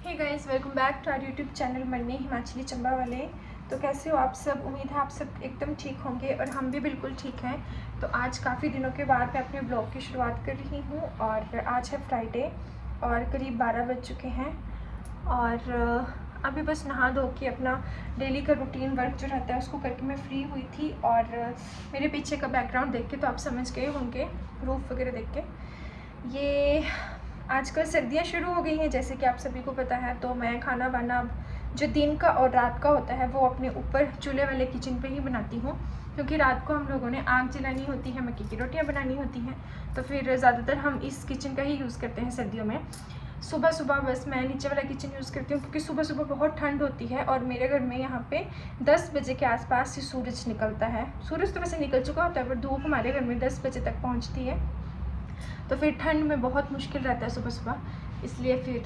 Hey guys, welcome back to our YouTube channel मन्ने हिमाचली चंबा वाले। तो कैसे हो आप सब? उम्मीद है आप सब एकदम ठीक होंगे और हम भी बिल्कुल ठीक हैं। तो आज काफ़ी दिनों के बाद मैं अपने ब्लॉग की शुरुआत कर रही हूँ और आज है फ्राइडे और करीब 12 बज चुके हैं। और अभी बस नहा धो के अपना डेली का रूटीन वर्क जो रहता है उसको करके मैं फ्री हुई थी। और मेरे पीछे का बैकग्राउंड देख के तो आप समझ गए होंगे, रूफ वगैरह देख के। ये आजकल सर्दियाँ शुरू हो गई हैं जैसे कि आप सभी को पता है। तो मैं खाना वाना जो दिन का और रात का होता है वो अपने ऊपर चूल्हे वाले किचन पे ही बनाती हूँ, क्योंकि रात को हम लोगों ने आग जलानी होती है, मक्की की रोटियाँ बनानी होती हैं। तो फिर ज़्यादातर हम इस किचन का ही यूज़ करते हैं सर्दियों में। सुबह सुबह बस मैं नीचे वाला किचन यूज़ करती हूँ, क्योंकि सुबह सुबह बहुत ठंड होती है और मेरे घर में यहाँ पे 10 बजे के आसपास से सूरज निकलता है। सूरज तो वैसे निकल चुका होता है पर धूप हमारे घर में 10 बजे तक पहुँचती है। तो फिर ठंड में बहुत मुश्किल रहता है सुबह सुबह, इसलिए फिर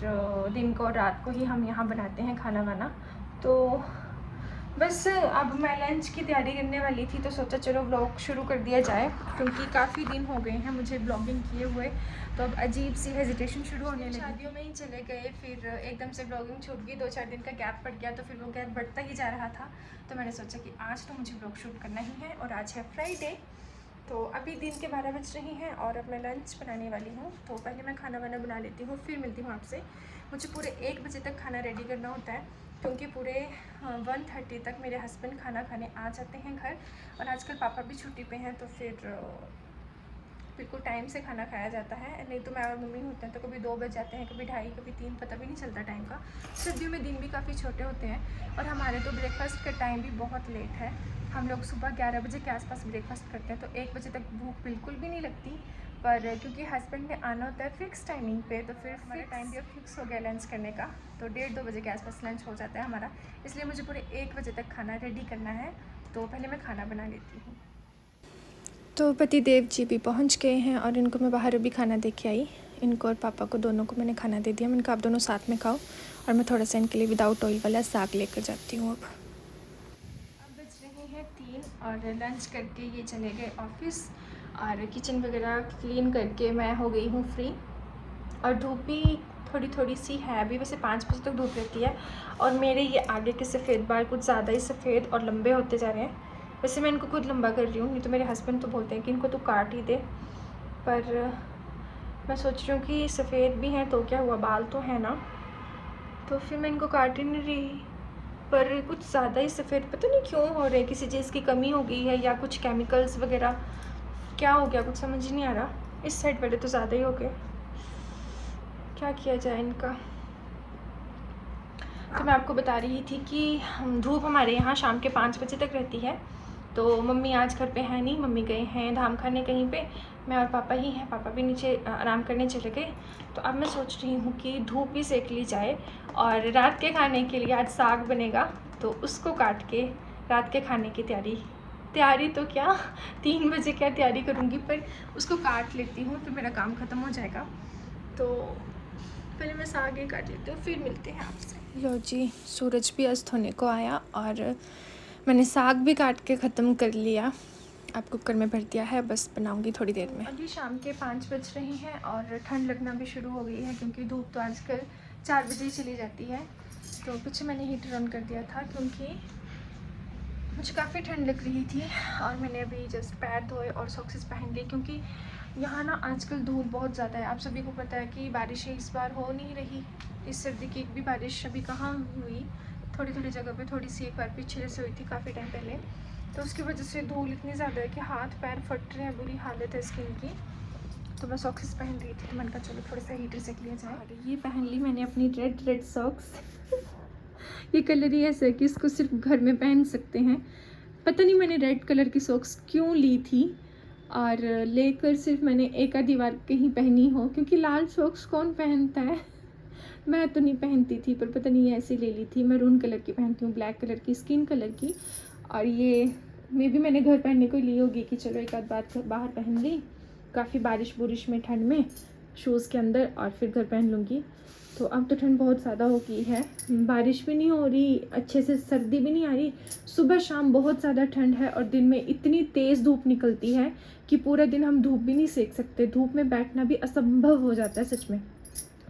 दिन को और रात को ही हम यहाँ बनाते हैं खाना वाना। तो बस अब मैं लंच की तैयारी करने वाली थी तो सोचा चलो ब्लॉग शुरू कर दिया जाए, क्योंकि काफ़ी दिन हो गए हैं मुझे ब्लॉगिंग किए हुए। तो अब अजीब सी हेजिटेशन शुरू होने लगी। शादियों में ही चले गए, फिर एकदम से ब्लॉगिंग छूट गई, 2-4 दिन का गैप पड़ गया। तो फिर वो गैप बढ़ता ही जा रहा था। तो मैंने सोचा कि आज तो मुझे ब्लॉग शूट करना ही है और आज है फ्राइडे। तो अभी दिन के 12 बज रहे हैं और अब मैं लंच बनाने वाली हूँ। तो पहले मैं खाना वाना बना लेती हूँ, फिर मिलती हूँ आपसे। मुझे पूरे 1 बजे तक खाना रेडी करना होता है, क्योंकि पूरे 1:30 तक मेरे हस्बैंड खाना खाने आ जाते हैं घर। और आजकल पापा भी छुट्टी पे हैं तो फिर बिल्कुल टाइम से खाना खाया जाता है। नहीं तो मैं और मम्मी होते हैं तो कभी 2 बज जाते हैं, कभी 2:30, कभी 3, पता भी नहीं चलता टाइम का। सर्दियों में दिन भी काफ़ी छोटे होते हैं और हमारे तो ब्रेकफास्ट का टाइम भी बहुत लेट है। हम लोग सुबह 11 बजे के आसपास ब्रेकफास्ट करते हैं, तो 1 बजे तक भूख बिल्कुल भी नहीं लगती। पर क्योंकि हस्बैंड ने आना होता है फ़िक्स टाइमिंग पे, तो फिर हमारा टाइम भी अब फिक्स हो गया लंच करने का। तो 1:30-2 बजे के आसपास लंच हो जाता है हमारा, इसलिए मुझे पूरे 1 बजे तक खाना रेडी करना है। तो पहले मैं खाना बना लेती हूँ। तो पति देव जी भी पहुंच गए हैं और इनको मैं बाहर अभी खाना दे के आई। इनको और पापा को दोनों को मैंने खाना दे दिया। मैंने कहा आप दोनों साथ में खाओ और मैं थोड़ा सा इनके लिए विदाउट ऑयल वाला साग लेकर जाती हूँ। अब बज रहे हैं 3 और लंच करके ये चले गए ऑफिस और किचन वगैरह क्लीन करके मैं हो गई हूँ फ्री। और धूप भी थोड़ी थोड़ी सी है अभी, वैसे 5 बजे तक धूप रहती है। और मेरे ये आगे के सफ़ेद बाल कुछ ज़्यादा ही सफ़ेद और लंबे होते जा रहे हैं। वैसे मैं इनको खुद लंबा कर रही हूँ, नहीं तो मेरे हस्बैंड तो बोलते हैं कि इनको तो काट ही दे। पर मैं सोच रही हूँ कि सफ़ेद भी हैं तो क्या हुआ, बाल तो है ना, तो फिर मैं इनको काट ही नहीं रही। पर कुछ ज़्यादा ही सफ़ेद पता नहीं क्यों हो रहे, किसी चीज़ की कमी हो गई है या कुछ केमिकल्स वगैरह, क्या हो गया कुछ समझ ही नहीं आ रहा। इस साइड वाले तो ज़्यादा ही हो गए, क्या किया जाए इनका। तो मैं आपको बता रही थी कि धूप हमारे यहाँ शाम के 5 बजे तक रहती है। तो मम्मी आज घर पे है नहीं, मम्मी गए हैं धाम खाने कहीं पे। मैं और पापा ही हैं, पापा भी नीचे आराम करने चले गए। तो अब मैं सोच रही हूँ कि धूप भी सेक ली जाए और रात के खाने के लिए आज साग बनेगा, तो उसको काट के रात के खाने की तैयारी तो क्या 3 बजे क्या तैयारी करूँगी, पर उसको काट लेती हूँ तो मेरा काम ख़त्म हो जाएगा। तो पहले मैं साग ही काट लेती हूँ, फिर मिलते हैं आपसे। लो जी, सूरज भी अस्त होने को आया और मैंने साग भी काट के ख़त्म कर लिया। अब कुकर में भर दिया है, बस बनाऊंगी थोड़ी देर में। अभी शाम के 5 बज रहे हैं और ठंड लगना भी शुरू हो गई है, क्योंकि धूप तो आजकल 4 बजे ही चली जाती है। तो पीछे मैंने हीटर ऑन कर दिया था क्योंकि मुझे काफ़ी ठंड लग रही थी। और मैंने अभी जस्ट पैर धोए और सॉक्सेस पहन ली, क्योंकि यहाँ ना आजकल धूप बहुत ज़्यादा है। आप सभी को पता है कि बारिशें इस बार हो नहीं रही। इस सर्दी की एक भी बारिश अभी कहाँ हुई, थोड़ी थोड़ी जगह पे थोड़ी सी एक बार पीछे से हुई थी काफ़ी टाइम पहले। तो उसकी वजह से धूल इतनी ज़्यादा है कि हाथ पैर फट रहे हैं, बुरी हालत है स्किन की। तो मैं सॉक्सेस पहन रही थी, तो मैंने कहा चलो थोड़ा सा हीटर सेक लिया जाए। और ये पहन ली मैंने अपनी रेड सॉक्स ये कलर ही ऐसा है कि इसको सिर्फ घर में पहन सकते हैं। पता नहीं मैंने रेड कलर की सॉक्स क्यों ली थी, और लेकर सिर्फ मैंने एक आधी बार कहीं पहनी हो, क्योंकि लाल सॉक्स कौन पहनता है। मैं तो नहीं पहनती थी, पर पता नहीं ऐसे ले ली थी। मैरून कलर की पहनती हूँ, ब्लैक कलर की, स्किन कलर की। और ये मे भी मैंने घर पहनने को ली होगी कि चलो एक आध बार बाहर पहन ली, काफ़ी बारिश में ठंड में शूज़ के अंदर, और फिर घर पहन लूँगी। तो अब तो ठंड बहुत ज़्यादा हो गई है, बारिश भी नहीं हो रही अच्छे से, सर्दी भी नहीं आ रही। सुबह शाम बहुत ज़्यादा ठंड है और दिन में इतनी तेज़ धूप निकलती है कि पूरा दिन हम धूप भी नहीं सेक सकते। धूप में बैठना भी असंभव हो जाता है सच में।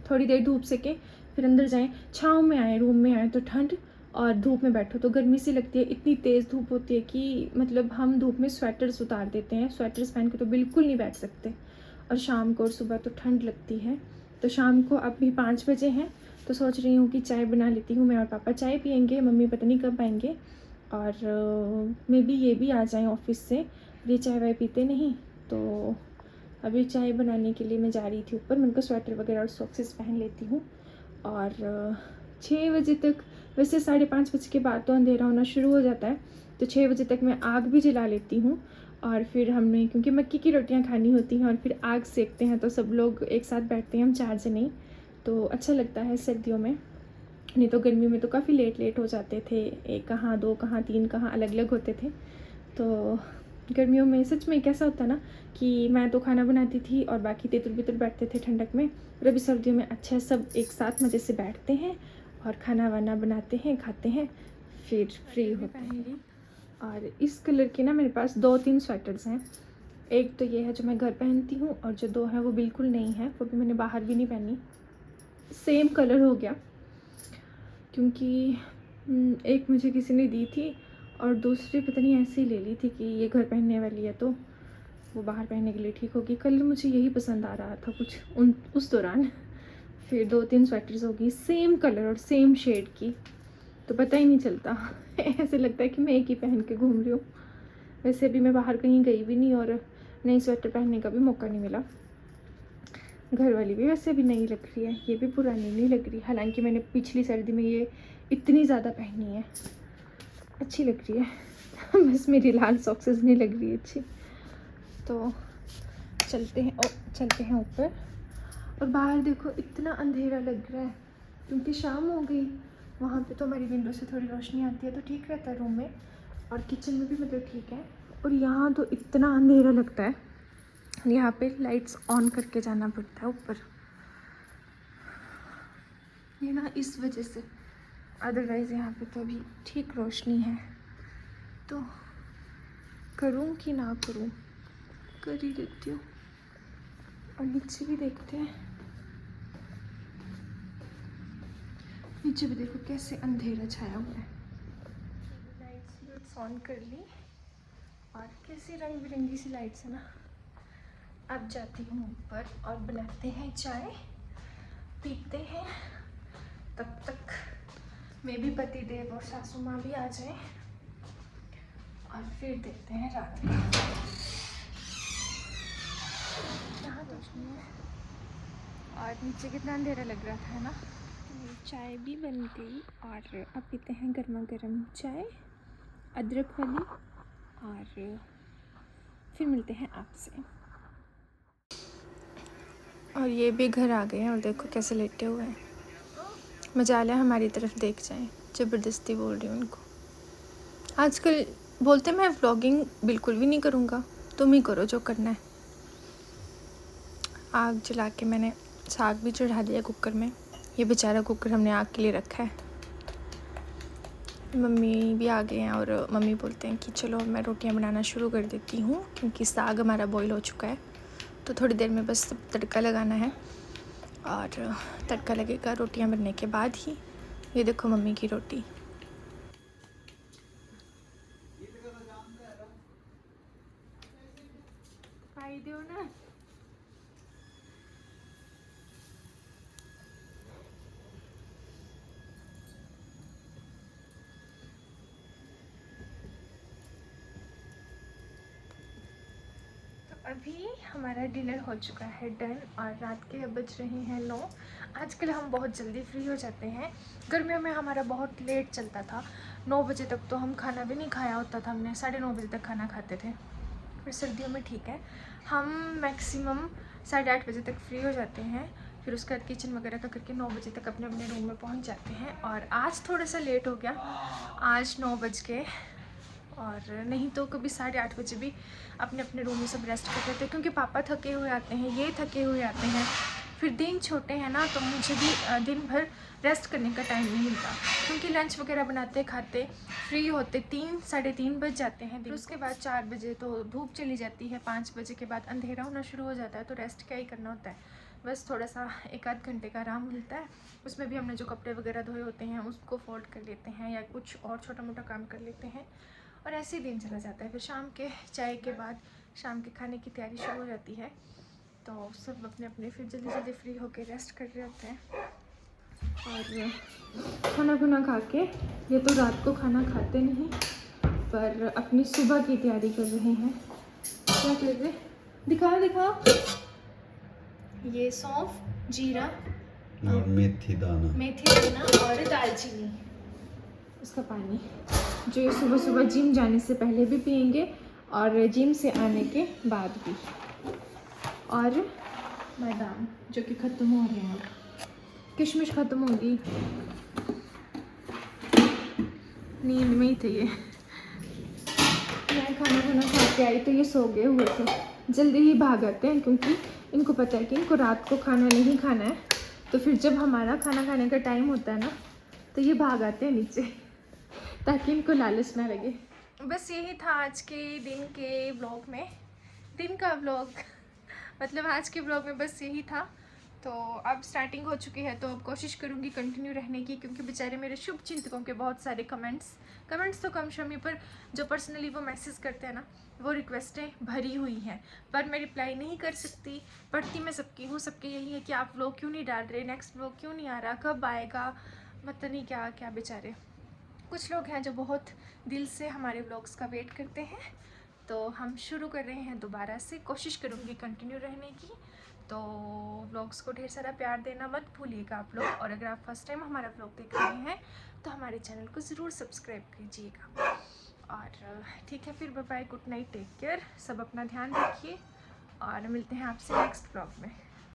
थोड़ी देर धूप सेकें फिर अंदर जाएं, छाँव में आए, रूम में आए तो ठंड, और धूप में बैठो तो गर्मी सी लगती है। इतनी तेज़ धूप होती है कि मतलब हम धूप में स्वेटर्स उतार देते हैं, स्वेटर्स पहन के तो बिल्कुल नहीं बैठ सकते। और शाम को और सुबह तो ठंड लगती है। तो शाम को अब भी 5 बजे हैं, तो सोच रही हूँ कि चाय बना लेती हूँ। मैं और पापा चाय पियेंगे, मम्मी पता नहीं कब आएंगे, और मे बी ये भी आ जाएँ ऑफिस से। ये चाय वाय पीते नहीं, तो अभी चाय बनाने के लिए मैं जा रही थी ऊपर। मैं उनको स्वेटर वगैरह और सॉक्सेस पहन लेती हूँ। और 6 बजे तक, वैसे 5:30 बजे के बाद तो अंधेरा होना शुरू हो जाता है, तो 6 बजे तक मैं आग भी जला लेती हूँ। और फिर हमने, क्योंकि मक्की की रोटियां खानी होती हैं और फिर आग सेकते हैं, तो सब लोग एक साथ बैठते हैं, हम 4 जने ही, तो अच्छा लगता है सर्दियों में। नहीं तो गर्मी में तो काफ़ी लेट हो जाते थे, एक कहाँ, 2 कहाँ, 3 कहाँ अलग अलग होते थे। तो गर्मियों में सच में कैसा होता ना कि मैं तो खाना बनाती थी और बाकी तितर बितर बैठते थे ठंडक में, और अभी सर्दियों में अच्छा सब एक साथ मज़े से बैठते हैं और खाना वाना बनाते हैं, खाते हैं, फिर फ्री होते हैं। और इस कलर के ना मेरे पास 2-3 स्वेटर्स हैं। एक तो ये है जो मैं घर पहनती हूँ, और जो 2 हैं वो बिल्कुल नहीं है, वो भी मैंने बाहर भी नहीं पहनी। सेम कलर हो गया, क्योंकि एक मुझे किसी ने दी थी और दूसरी पता नहीं ऐसे ही ले ली थी कि ये घर पहनने वाली है, तो वो बाहर पहनने के लिए ठीक होगी। कलर मुझे यही पसंद आ रहा था कुछ उस दौरान। फिर 2-3 स्वेटर्स होगी सेम कलर और सेम शेड की, तो पता ही नहीं चलता। ऐसे लगता है कि मैं एक ही पहन के घूम रही हूँ। वैसे अभी मैं बाहर कहीं गई भी नहीं और नई स्वेटर पहनने का भी मौका नहीं मिला। घर वाली भी वैसे भी नई लग रही है, ये भी पुरानी नहीं लग रही, हालांकि मैंने पिछली सर्दी में ये इतनी ज़्यादा पहनी है, अच्छी लग रही है। बस मेरी लाल सॉक्सेस नहीं लग रही है अच्छी। तो चलते हैं ऊपर। और बाहर देखो इतना अंधेरा लग रहा है, क्योंकि शाम हो गई। वहाँ पे तो हमारी विंडो से थोड़ी रोशनी आती है तो ठीक रहता है रूम में, और किचन में भी मतलब ठीक है। और यहाँ तो इतना अंधेरा लगता है, यहाँ पे लाइट्स ऑन करके जाना पड़ता है ऊपर, ये ना इस वजह से। अदरवाइज़ यहाँ पे तो अभी ठीक रोशनी है। तो करूँ कि ना करूँ, कर ही देती हूँ। और नीचे भी देखते हैं, नीचे भी देखो कैसे अंधेरा छाया हुआ है। लाइट्स ऑन कर ली, और कैसी रंग बिरंगी सी लाइट्स है ना। अब जाती हूँ ऊपर और बनाते हैं चाय, पीते हैं। तब तक मैं भी पति देव और सासू माँ भी आ जाए, और फिर देखते हैं रात का। यहाँ तो नहीं है, और नीचे कितना अंधेरा लग रहा था ना। चाय भी बन गई, और अब पीते हैं गर्मा गर्म चाय, अदरक वाली, और फिर मिलते हैं आपसे। और ये भी घर आ गए हैं, और देखो कैसे लेटे हुए हैं। मजाला हमारी तरफ देख जाएं, ज़बरदस्ती बोल रही हूँ उनको। आजकल बोलते मैं व्लॉगिंग बिल्कुल भी नहीं करूँगा, तुम ही करो जो करना है। आग जला के मैंने साग भी चढ़ा दिया कुकर में। ये बेचारा कुकर हमने आग के लिए रखा है। मम्मी भी आ गए हैं, और मम्मी बोलते हैं कि चलो मैं रोटियां बनाना शुरू कर देती हूँ, क्योंकि साग हमारा बॉईल हो चुका है। तो थोड़ी देर में बस तड़का लगाना है, और तड़का लगेगा रोटियां बनने के बाद ही। ये देखो मम्मी की रोटी। खाई दो ना। अभी हमारा डिनर हो चुका है डन, और रात के अब बज रहे हैं 9। आजकल हम बहुत जल्दी फ्री हो जाते हैं। गर्मियों में हमारा बहुत लेट चलता था, 9 बजे तक तो हम खाना भी नहीं खाया होता था, हमने 9:30 बजे तक खाना खाते थे। फिर सर्दियों में ठीक है, हम मैक्सिमम 8:30 बजे तक फ्री हो जाते हैं। फिर उसके बाद किचन वगैरह का करके 9 बजे तक अपने अपने रूम में पहुंच जाते हैं। और आज थोड़ा सा लेट हो गया, आज 9 बज गए, और नहीं तो कभी 8:30 बजे भी अपने अपने रूम में सब रेस्ट करते थे, क्योंकि पापा थके हुए आते हैं, ये थके हुए आते हैं। फिर दिन छोटे हैं ना, तो मुझे भी दिन भर रेस्ट करने का टाइम नहीं मिलता, क्योंकि लंच वगैरह बनाते खाते फ्री होते 3-3:30 बज जाते हैं। फिर उसके बाद 4 बजे तो धूप चली जाती है, 5 बजे के बाद अंधेरा होना शुरू हो जाता है, तो रेस्ट क्या ही करना होता है। बस थोड़ा सा 1 आध घंटे का आराम मिलता है। उसमें भी हमने जो कपड़े वगैरह धोए होते हैं उसको फोल्ड कर लेते हैं या कुछ और छोटा मोटा काम कर लेते हैं, और ऐसे ही दिन चला जाता है। फिर शाम के चाय के बाद शाम के खाने की तैयारी शुरू हो जाती है, तो सब अपने अपने फिर जल्दी जल्दी फ्री होकर रेस्ट कर रहे होते हैं। और खाना खा के, ये तो रात को खाना खाते नहीं पर अपनी सुबह की तैयारी कर रहे हैं। क्या कर रहे, दिखाओ दिखाओ। ये सौंफ, जीरा और मेथी दाना और दालचीनी, उसका पानी, जो ये सुबह सुबह जिम जाने से पहले भी पियेंगे और जिम से आने के बाद भी। और बादाम जो कि ख़त्म हो रहे हैं, किशमिश ख़त्म होगी, नींद में ही थे ये। मैं खाना खा के आई तो ये सो गए हुए थे, जल्दी ही भाग आते हैं क्योंकि इनको पता है कि इनको रात को खाना नहीं खाना है। तो फिर जब हमारा खाना खाने का टाइम होता है ना, तो ये भाग आते हैं नीचे ताकि इनको लालच ना लगे। बस यही था आज के दिन के व्लॉग में, दिन का व्लॉग मतलब आज के व्लॉग में बस यही था। तो अब स्टार्टिंग हो चुकी है, तो अब कोशिश करूँगी कंटिन्यू रहने की, क्योंकि बेचारे मेरे शुभ चिंतकों के बहुत सारे कमेंट्स तो कम शमी, पर जो पर्सनली वो मैसेज करते हैं ना, वो रिक्वेस्टें भरी हुई हैं, पर मैं रिप्लाई नहीं कर सकती। पढ़ती मैं सबकी हूँ, सबके यही है कि आप व्लॉग क्यों नहीं डाल रहे, नेक्स्ट व्लॉग क्यों नहीं आ रहा, कब आएगा, पता नहीं क्या क्या। बेचारे कुछ लोग हैं जो बहुत दिल से हमारे व्लॉग्स का वेट करते हैं। तो हम शुरू कर रहे हैं दोबारा से, कोशिश करूँगी कंटिन्यू रहने की। तो व्लॉग्स को ढेर सारा प्यार देना मत भूलिएगा आप लोग, और अगर आप फर्स्ट टाइम हमारा व्लॉग देख रहे हैं तो हमारे चैनल को ज़रूर सब्सक्राइब कीजिएगा। और ठीक है, फिर bye bye, good night, take care, सब अपना ध्यान रखिए और मिलते हैं आपसे नेक्स्ट व्लॉग में।